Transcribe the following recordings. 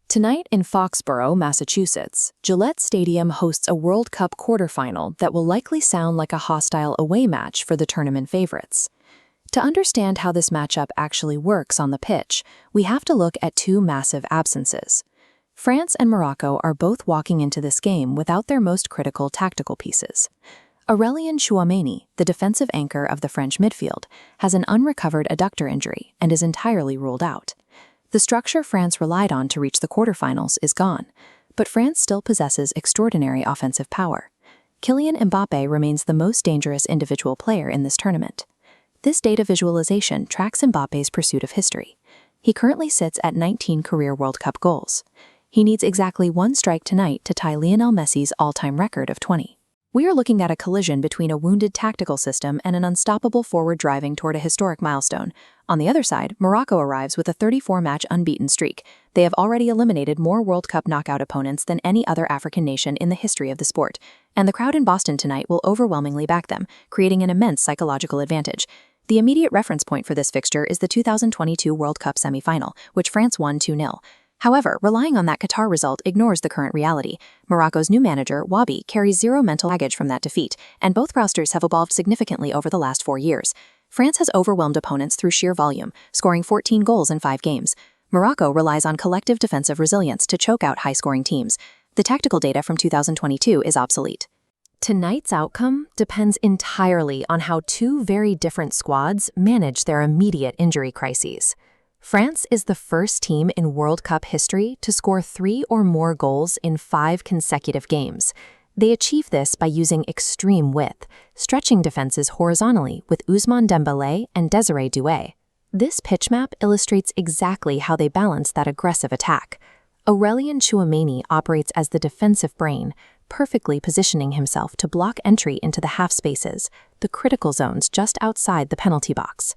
Tonight in Foxborough, Massachusetts, Gillette Stadium hosts a World Cup quarterfinal that will likely sound like a hostile away match for the tournament favorites. To understand how this matchup actually works on the pitch, we have to look at two massive absences. France and Morocco are both walking into this game without their most critical tactical pieces. Aurélien Tchouaméni, the defensive anchor of the French midfield, has an unrecovered adductor injury and is entirely ruled out. The structure France relied on to reach the quarterfinals is gone, but France still possesses extraordinary offensive power. Kylian Mbappé remains the most dangerous individual player in this tournament. This data visualization tracks Mbappé's pursuit of history. He currently sits at 19 career World Cup goals. He needs exactly one strike tonight to tie Lionel Messi's all-time record of 20. We are looking at a collision between a wounded tactical system and an unstoppable forward driving toward a historic milestone. On the other side, Morocco arrives with a 34-match unbeaten streak. They have already eliminated more World Cup knockout opponents than any other African nation in the history of the sport, and the crowd in Boston tonight will overwhelmingly back them, creating an immense psychological advantage. The immediate reference point for this fixture is the 2022 World Cup semi-final, which France won 2-0. However, relying on that Qatar result ignores the current reality. Morocco's new manager, Wabi, carries zero mental baggage from that defeat, and both rosters have evolved significantly over the last 4 years. France has overwhelmed opponents through sheer volume, scoring 14 goals in 5 games. Morocco relies on collective defensive resilience to choke out high-scoring teams. The tactical data from 2022 is obsolete. Tonight's outcome depends entirely on how two very different squads manage their immediate injury crises. France is the first team in World Cup history to score 3 or more goals in 5 consecutive games. They achieve this by using extreme width, stretching defenses horizontally with Ousmane Dembélé and Désiré Doué. This pitch map illustrates exactly how they balance that aggressive attack. Aurélien Tchouaméni operates as the defensive brain, perfectly positioning himself to block entry into the half spaces, the critical zones just outside the penalty box.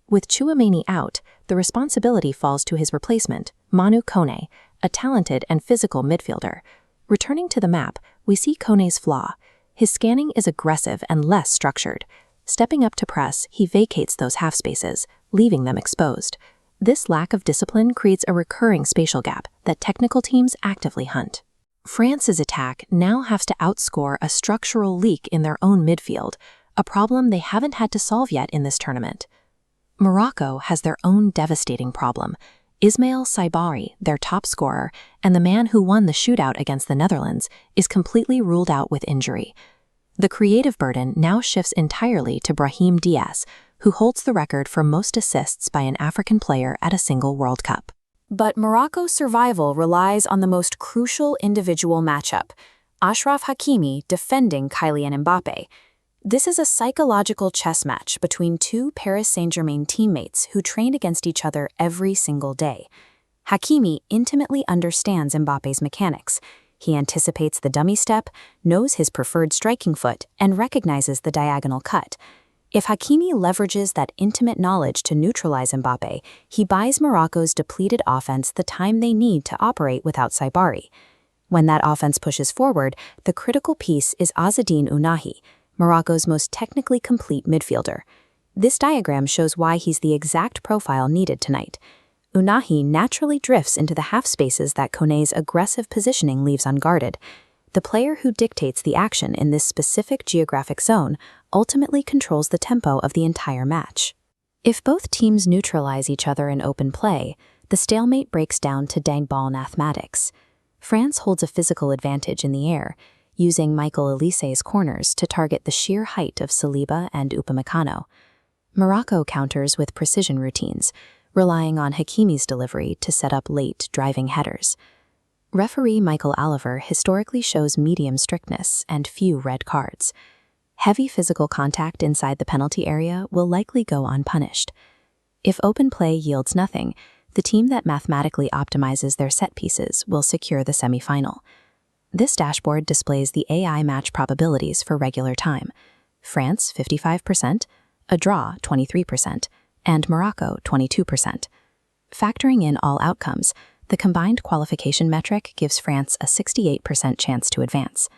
With Tchouaméni out, the responsibility falls to his replacement, Manu Kone, a talented and physical midfielder. Returning to the map, we see Kone's flaw. His scanning is aggressive and less structured. Stepping up to press, he vacates those half spaces, leaving them exposed. This lack of discipline creates a recurring spatial gap that technical teams actively hunt. France's attack now has to outscore a structural leak in their own midfield, a problem they haven't had to solve yet in this tournament. Morocco has their own devastating problem. Ismail Saibari, their top scorer, and the man who won the shootout against the Netherlands, is completely ruled out with injury. The creative burden now shifts entirely to Brahim Diaz, who holds the record for most assists by an African player at a single World Cup. But Morocco's survival relies on the most crucial individual matchup, Achraf Hakimi defending Kylian Mbappé. This is a psychological chess match between two Paris Saint-Germain teammates who train against each other every single day. Hakimi intimately understands Mbappe's mechanics. He anticipates the dummy step, knows his preferred striking foot, and recognizes the diagonal cut. If Hakimi leverages that intimate knowledge to neutralize Mbappé, he buys Morocco's depleted offense the time they need to operate without Saibari. When that offense pushes forward, the critical piece is Azzedine Ounahi, Morocco's most technically complete midfielder. This diagram shows why he's the exact profile needed tonight. Ounahi naturally drifts into the half spaces that Kone's aggressive positioning leaves unguarded. The player who dictates the action in this specific geographic zone ultimately controls the tempo of the entire match. If both teams neutralize each other in open play, the stalemate breaks down to dang-ball mathematics. France holds a physical advantage in the air, using Michael Olise's corners to target the sheer height of Saliba and Upamecano. Morocco counters with precision routines, relying on Hakimi's delivery to set up late driving headers. Referee Michael Oliver historically shows medium strictness and few red cards. Heavy physical contact inside the penalty area will likely go unpunished. If open play yields nothing, the team that mathematically optimizes their set pieces will secure the semifinal. This dashboard displays the AI match probabilities for regular time. France 55%, a draw 23%, and Morocco 22%. Factoring in all outcomes, the combined qualification metric gives France a 68% chance to advance.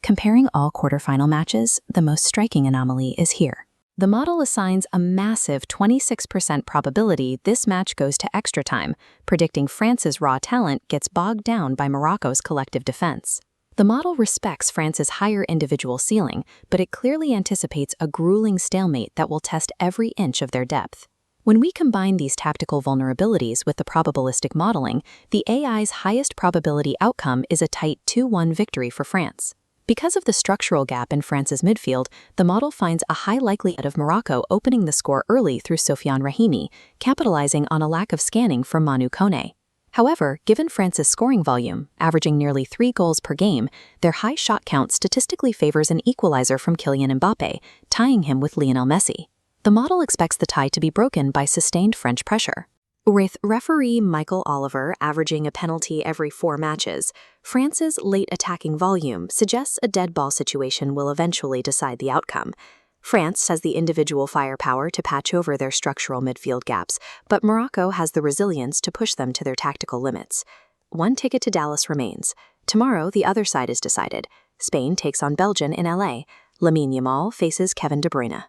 Comparing all quarterfinal matches, the most striking anomaly is here. The model assigns a massive 26% probability this match goes to extra time, predicting France's raw talent gets bogged down by Morocco's collective defense. The model respects France's higher individual ceiling, but it clearly anticipates a grueling stalemate that will test every inch of their depth. When we combine these tactical vulnerabilities with the probabilistic modeling, the AI's highest probability outcome is a tight 2-1 victory for France. Because of the structural gap in France's midfield, the model finds a high likelihood of Morocco opening the score early through Sofiane Rahimi, capitalizing on a lack of scanning from Manu Kone. However, given France's scoring volume, averaging nearly 3 goals per game, their high shot count statistically favors an equalizer from Kylian Mbappé, tying him with Lionel Messi. The model expects the tie to be broken by sustained French pressure. With referee Michael Oliver averaging a penalty every 4 matches, France's late attacking volume suggests a dead ball situation will eventually decide the outcome. France has the individual firepower to patch over their structural midfield gaps, but Morocco has the resilience to push them to their tactical limits. One ticket to Dallas remains. Tomorrow, the other side is decided. Spain takes on Belgium in LA. Lamine Yamal faces Kevin De Bruyne.